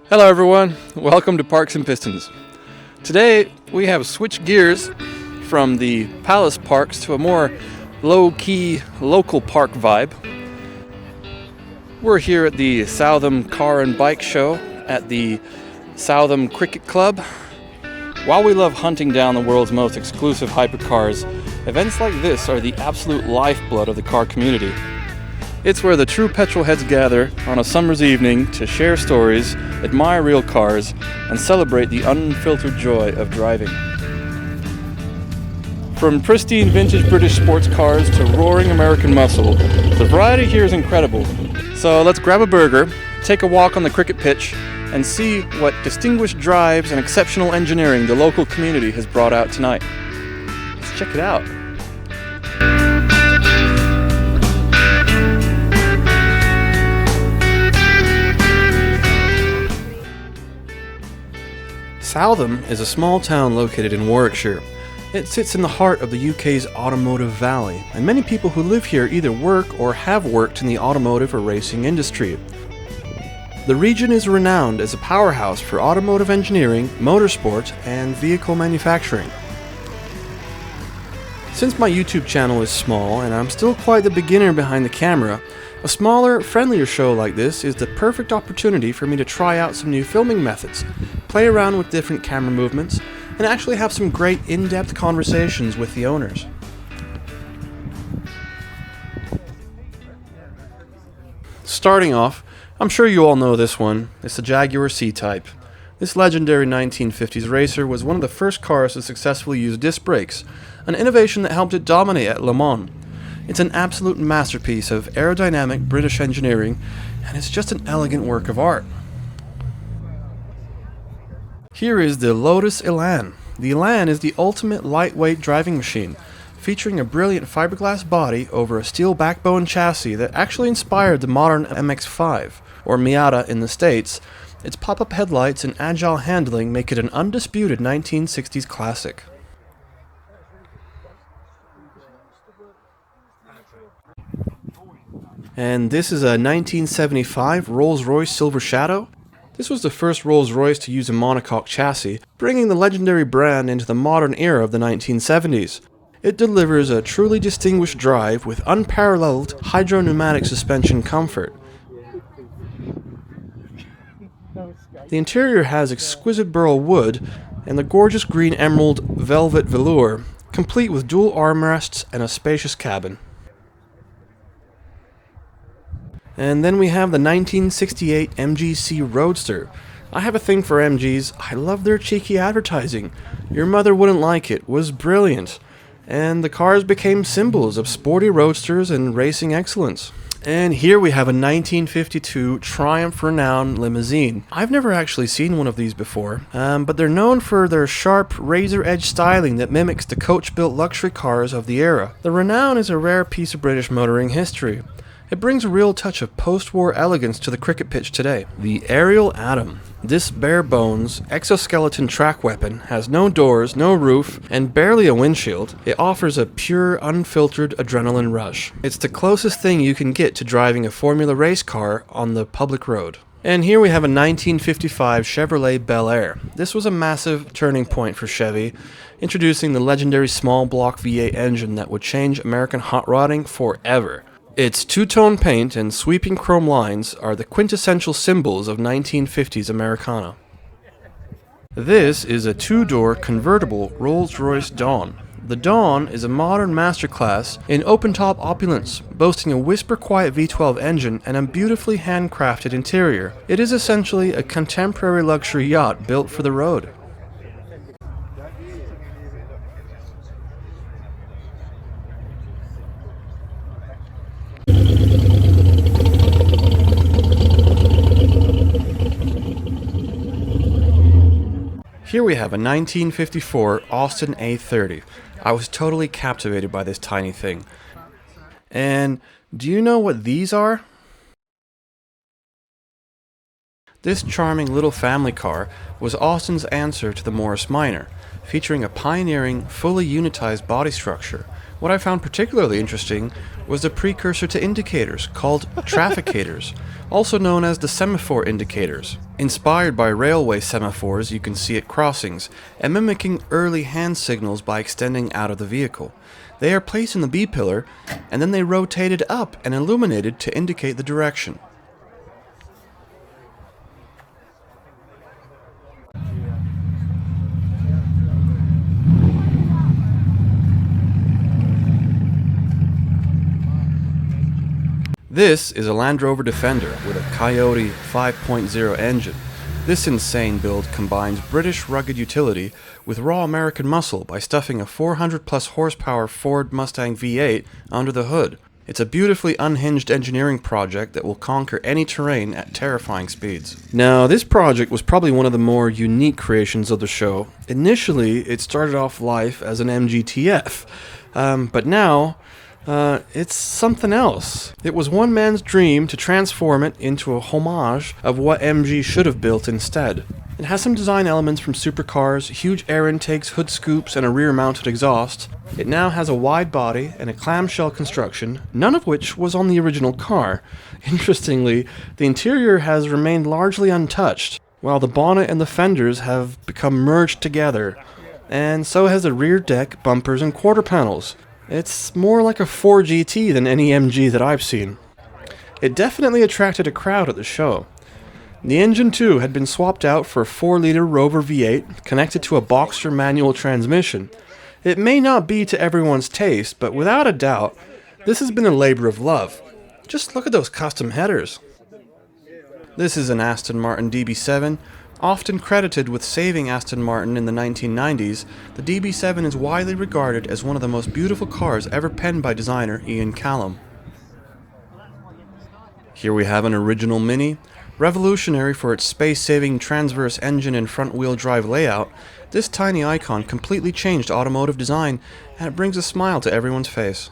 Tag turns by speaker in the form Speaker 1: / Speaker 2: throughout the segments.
Speaker 1: Hello everyone, welcome to Parks and Pistons. Today we have switched gears from the palace parks to a more low-key local park vibe. We're here at the Southam Car and Bike Show at the Southam Cricket Club. While we love hunting down the world's most exclusive hypercars, events like this are the absolute lifeblood of the car community. It's where the true petrol heads gather on a summer's evening to share stories, admire real cars, and celebrate the unfiltered joy of driving. From pristine vintage British sports cars to roaring American muscle, the variety here is incredible. So let's grab a burger, take a walk on the cricket pitch, and see what distinguished drives and exceptional engineering the local community has brought out tonight. Let's check it out. Southam is a small town located in Warwickshire. It sits in the heart of the UK's Automotive Valley, and many people who live here either work or have worked in the automotive or racing industry. The region is renowned as a powerhouse for automotive engineering, motorsport, and vehicle manufacturing. Since my YouTube channel is small and I'm still quite the beginner behind the camera, a smaller, friendlier show like this is the perfect opportunity for me to try out some new filming methods, play around with different camera movements, and actually have some great in-depth conversations with the owners. Starting off, I'm sure you all know this one. It's the Jaguar C-Type. This legendary 1950s racer was one of the first cars to successfully use disc brakes, an innovation that helped it dominate at Le Mans. It's an absolute masterpiece of aerodynamic British engineering, and it's just an elegant work of art. Here is the Lotus Elan. The Elan is the ultimate lightweight driving machine, featuring a brilliant fiberglass body over a steel backbone chassis that actually inspired the modern MX-5, or Miata in the States. Its pop-up headlights and agile handling make it an undisputed 1960s classic. And this is a 1975 Rolls-Royce Silver Shadow. This was the first Rolls-Royce to use a monocoque chassis, bringing the legendary brand into the modern era of the 1970s. It delivers a truly distinguished drive with unparalleled hydro-pneumatic suspension comfort. The interior has exquisite burl wood and the gorgeous green emerald velvet velour, complete with dual armrests and a spacious cabin. And then we have the 1968 MGC Roadster. I have a thing for MGs. I love their cheeky advertising. Your mother wouldn't like it. Was brilliant. And the cars became symbols of sporty roadsters and racing excellence. And here we have a 1952 Triumph Renown Limousine. I've never actually seen one of these before, but they're known for their sharp, razor-edge styling that mimics the coach-built luxury cars of the era. The Renown is a rare piece of British motoring history. It brings a real touch of post-war elegance to the cricket pitch today. The Ariel Atom. This bare-bones, exoskeleton track weapon has no doors, no roof, and barely a windshield. It offers a pure, unfiltered adrenaline rush. It's the closest thing you can get to driving a Formula race car on the public road. And here we have a 1955 Chevrolet Bel Air. This was a massive turning point for Chevy, introducing the legendary small-block V8 engine that would change American hot rodding forever. Its two-tone paint and sweeping chrome lines are the quintessential symbols of 1950s Americana. This is a two-door convertible Rolls-Royce Dawn. The Dawn is a modern masterclass in open-top opulence, boasting a whisper-quiet V12 engine and a beautifully handcrafted interior. It is essentially a contemporary luxury yacht built for the road. Here we have a 1954 Aston A30. I was totally captivated by this tiny thing. And do you know what these are? This charming little family car was Austin's answer to the Morris Minor, featuring a pioneering, fully unitized body structure, What I found particularly interesting was the precursor to indicators, called Trafficators, also known as the Semaphore indicators. Inspired by railway semaphores you can see at crossings, and mimicking early hand signals by extending out of the vehicle. They are placed in the B-pillar, and then they rotated up and illuminated to indicate the direction. This is a Land Rover Defender with a Coyote 5.0 engine. This insane build combines British rugged utility with raw American muscle by stuffing a 400 plus horsepower Ford Mustang V8 under the hood. It's a beautifully unhinged engineering project that will conquer any terrain at terrifying speeds. Now, this project was probably one of the more unique creations of the show. Initially, it started off life as an MGTF, but now it's something else. It was one man's dream to transform it into a homage of what MG should have built instead. It has some design elements from supercars, huge air intakes, hood scoops, and a rear-mounted exhaust. It now has a wide body and a clamshell construction, none of which was on the original car. Interestingly, the interior has remained largely untouched, while the bonnet and the fenders have become merged together. And so has the rear deck, bumpers, and quarter panels. It's more like a 4GT than any MG that I've seen. It definitely attracted a crowd at the show. The engine too had been swapped out for a 4-liter Rover V8 connected to a Boxster manual transmission. It may not be to everyone's taste, but without a doubt, this has been a labor of love. Just look at those custom headers. This is an Aston Martin DB7. Often credited with saving Aston Martin in the 1990s, the DB7 is widely regarded as one of the most beautiful cars ever penned by designer Ian Callum. Here we have an original Mini. Revolutionary for its space-saving transverse engine and front-wheel drive layout, this tiny icon completely changed automotive design, and it brings a smile to everyone's face.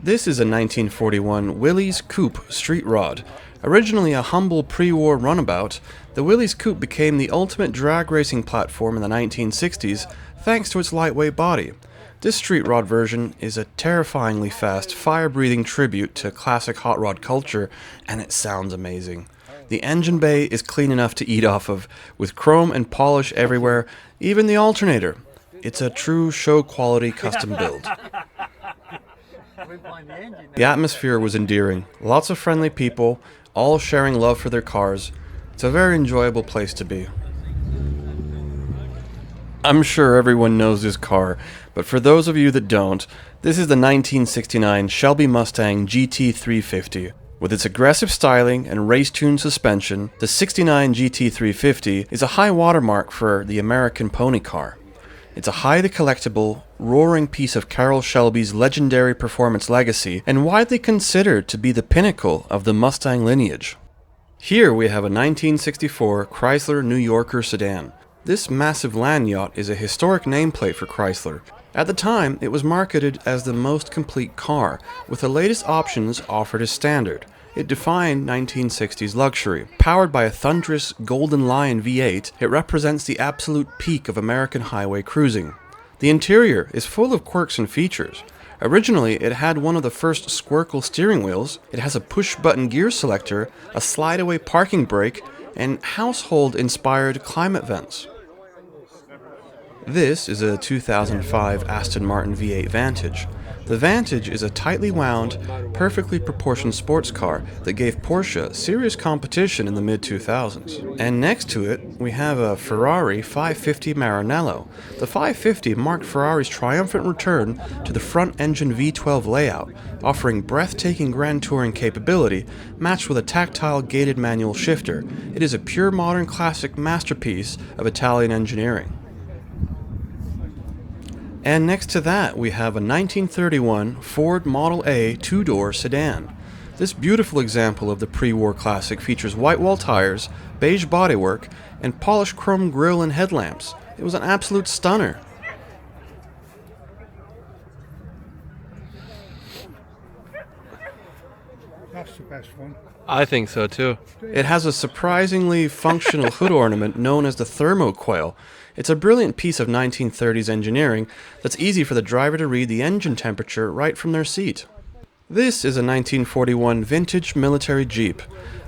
Speaker 1: This is a 1941 Willys Coupe street rod. Originally a humble pre-war runabout, the Willys Coupe became the ultimate drag racing platform in the 1960s thanks to its lightweight body. This street rod version is a terrifyingly fast, fire-breathing tribute to classic hot rod culture, and it sounds amazing. The engine bay is clean enough to eat off of, with chrome and polish everywhere, even the alternator. It's a true show-quality custom build. The atmosphere was endearing. Lots of friendly people, all sharing love for their cars. It's a very enjoyable place to be. I'm sure everyone knows this car, but for those of you that don't, this is the 1969 Shelby Mustang GT350. With its aggressive styling and race-tuned suspension, the 69 GT350 is a high watermark for the American pony car. It's a highly collectible, roaring piece of Carroll Shelby's legendary performance legacy and widely considered to be the pinnacle of the Mustang lineage. Here we have a 1964 Chrysler New Yorker sedan. This massive land yacht is a historic nameplate for Chrysler. At the time, it was marketed as the most complete car, with the latest options offered as standard. It defined 1960s luxury. Powered by a thunderous Golden Lion V8, it represents the absolute peak of American highway cruising. The interior is full of quirks and features. Originally, it had one of the first Squircle steering wheels, it has a push-button gear selector, a slide-away parking brake, and household-inspired climate vents. This is a 2005 Aston Martin V8 Vantage. The Vantage is a tightly wound, perfectly proportioned sports car that gave Porsche serious competition in the mid-2000s. And next to it, we have a Ferrari 550 Maranello. The 550 marked Ferrari's triumphant return to the front-engine V12 layout, offering breathtaking grand touring capability matched with a tactile gated manual shifter. It is a pure modern classic masterpiece of Italian engineering. And next to that, we have a 1931 Ford Model A two-door sedan. This beautiful example of the pre-war classic features white wall tires, beige bodywork, and polished chrome grille and headlamps. It was an absolute stunner.
Speaker 2: That's the best one. I think so too.
Speaker 1: It has a surprisingly functional hood ornament known as the thermocoil. It's a brilliant piece of 1930s engineering that's easy for the driver to read the engine temperature right from their seat. This is a 1941 vintage military Jeep,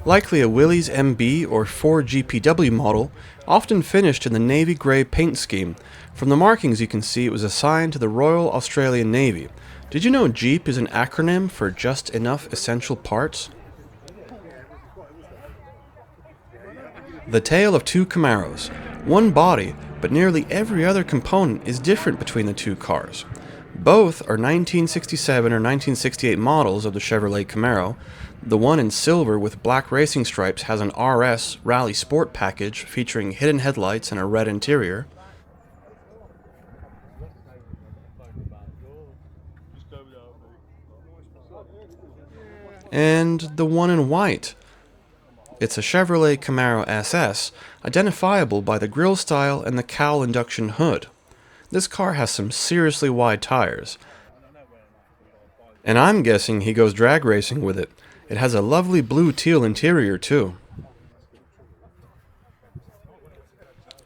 Speaker 1: likely a Willys MB or Ford GPW model, often finished in the navy grey paint scheme. From the markings you can see it was assigned to the Royal Australian Navy. Did you know Jeep is an acronym for Just Enough Essential Parts? The tale of two Camaros. One body, but nearly every other component is different between the two cars. Both are 1967 or 1968 models of the Chevrolet Camaro. The one in silver with black racing stripes has an RS Rally Sport package featuring hidden headlights and a red interior. And the one in white. It's a Chevrolet Camaro SS, identifiable by the grille style and the cowl induction hood. This car has some seriously wide tires. And I'm guessing he goes drag racing with it. It has a lovely blue teal interior too.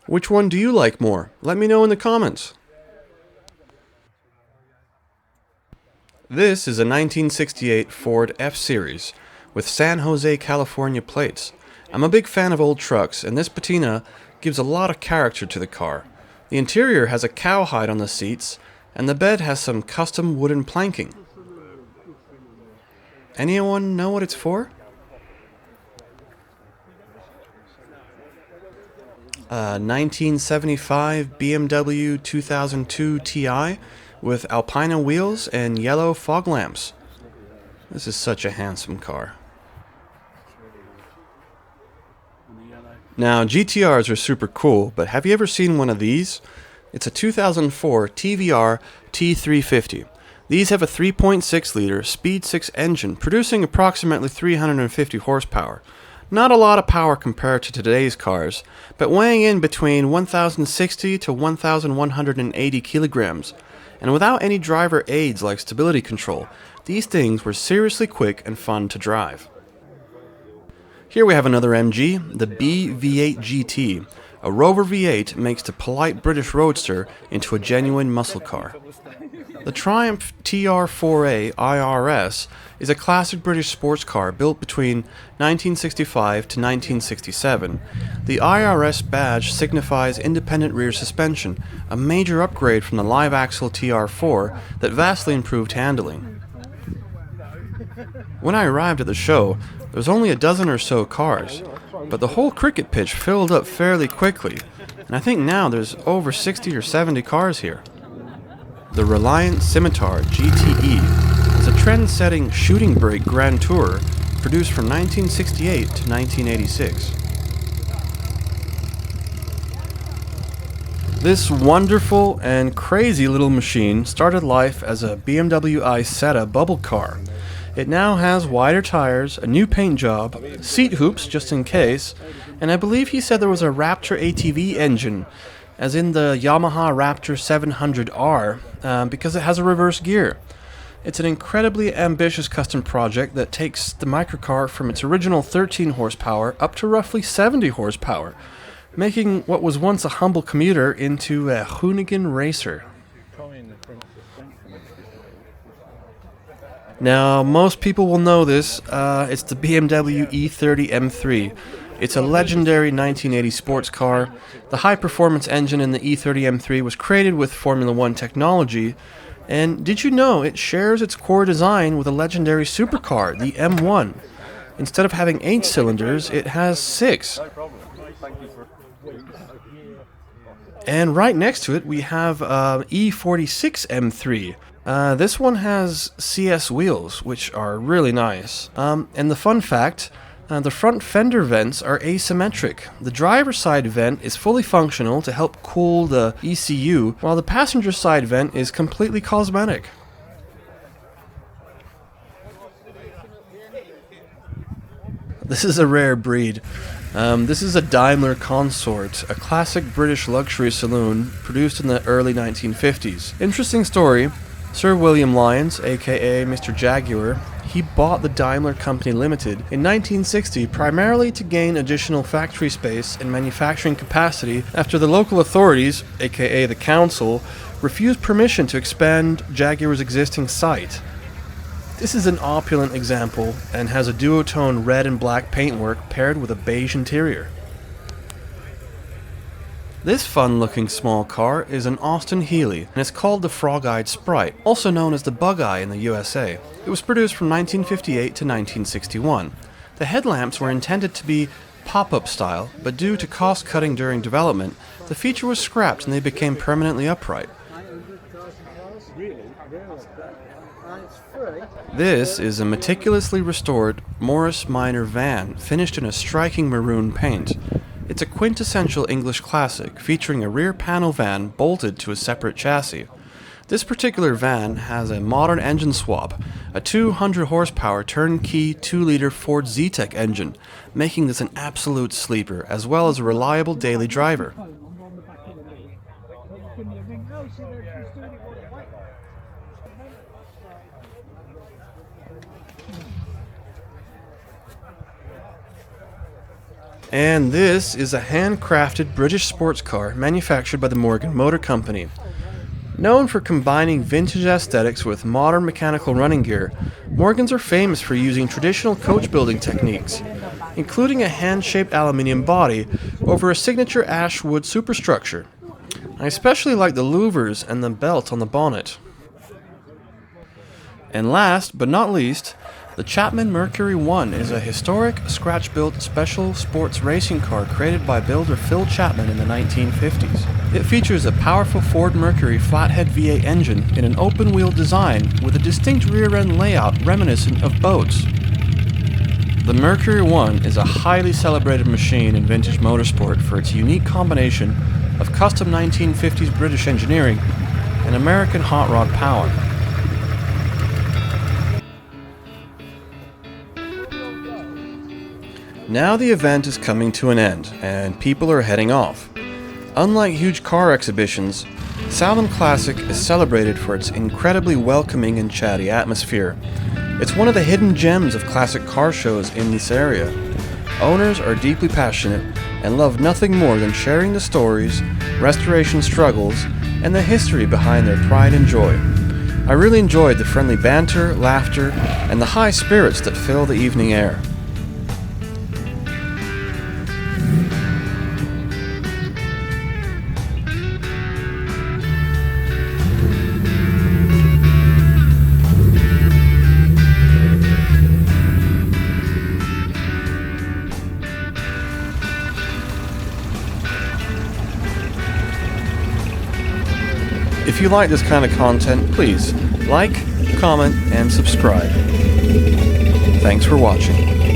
Speaker 1: Which one do you like more? Let me know in the comments. This is a 1968 Ford F-Series with San Jose, California plates. I'm a big fan of old trucks, and this patina gives a lot of character to the car. The interior has a cowhide on the seats, and the bed has some custom wooden planking. Anyone know what it's for? 1975 BMW 2002 Ti with Alpina wheels and yellow fog lamps. This is such a handsome car. Now, GTRs are super cool, but have you ever seen one of these? It's a 2004 TVR T350. These have a 3.6-liter Speed 6 engine, producing approximately 350 horsepower. Not a lot of power compared to today's cars, but weighing in between 1,060 to 1,180 kilograms. And without any driver aids like stability control, these things were seriously quick and fun to drive. Here we have another MG, the BV8 GT. A Rover V8 makes the polite British Roadster into a genuine muscle car. The Triumph TR4A IRS is a classic British sports car built between 1965 to 1967. The IRS badge signifies independent rear suspension, a major upgrade from the live-axle TR4 that vastly improved handling. When I arrived at the show, there was only a dozen or so cars, but the whole cricket pitch filled up fairly quickly, and I think now there's over 60 or 70 cars here. The Reliant Scimitar GTE is a trend-setting shooting brake Grand Tourer produced from 1968 to 1986. This wonderful and crazy little machine started life as a BMW Isetta bubble car. It now has wider tires, a new paint job, seat hoops just in case, and I believe he said there was a Raptor ATV engine, as in the Yamaha Raptor 700R, because it has a reverse gear. It's an incredibly ambitious custom project that takes the microcar from its original 13 horsepower up to roughly 70 horsepower, making what was once a humble commuter into a hoonigan racer. Now, most people will know this. It's the BMW E30 M3. It's a legendary 1980 sports car. The high-performance engine in the E30 M3 was created with Formula One technology. And did you know it shares its core design with a legendary supercar, the M1? Instead of having 8 cylinders, it has 6. And right next to it, we have E46 M3. This one has CS wheels, which are really nice. And the fun fact, the front fender vents are asymmetric. The driver's side vent is fully functional to help cool the ECU, while the passenger side vent is completely cosmetic. This is a rare breed. This is a Daimler Consort, a classic British luxury saloon produced in the early 1950s. Interesting story. Sir William Lyons, aka Mr. Jaguar, He bought the Daimler Company Limited in 1960 primarily to gain additional factory space and manufacturing capacity after the local authorities, aka the council, refused permission to expand Jaguar's existing site. This is an opulent example and has a duotone red and black paintwork paired with a beige interior. This fun-looking small car is an Aston Healey and is called the Frog-Eyed Sprite, also known as the Bug-Eye in the USA. It was produced from 1958 to 1961. The headlamps were intended to be pop-up style, but due to cost-cutting during development, the feature was scrapped and they became permanently upright. This is a meticulously restored Morris Minor van finished in a striking maroon paint. It's a quintessential English classic, featuring a rear panel van bolted to a separate chassis. This particular van has a modern engine swap, a 200 horsepower turnkey 2-liter Ford Zetec engine, making this an absolute sleeper, as well as a reliable daily driver. And this is a handcrafted British sports car manufactured by the Morgan Motor Company. Known for combining vintage aesthetics with modern mechanical running gear, Morgans are famous for using traditional coach building techniques, including a hand-shaped aluminium body over a signature ash wood superstructure. I especially like the louvers and the belt on the bonnet. And last but not least, the Chapman Mercury 1 is a historic, scratch-built special sports racing car created by builder Phil Chapman in the 1950s. It features a powerful Ford Mercury flathead V8 engine in an open-wheel design with a distinct rear-end layout reminiscent of boats. The Mercury 1 is a highly celebrated machine in vintage motorsport for its unique combination of custom 1950s British engineering and American hot rod power. Now the event is coming to an end, and people are heading off. Unlike huge car exhibitions, Southam Classic is celebrated for its incredibly welcoming and chatty atmosphere. It's one of the hidden gems of classic car shows in this area. Owners are deeply passionate and love nothing more than sharing the stories, restoration struggles, and the history behind their pride and joy. I really enjoyed the friendly banter, laughter, and the high spirits that fill the evening air. If you like this kind of content, please like, comment, and subscribe. Thanks for watching.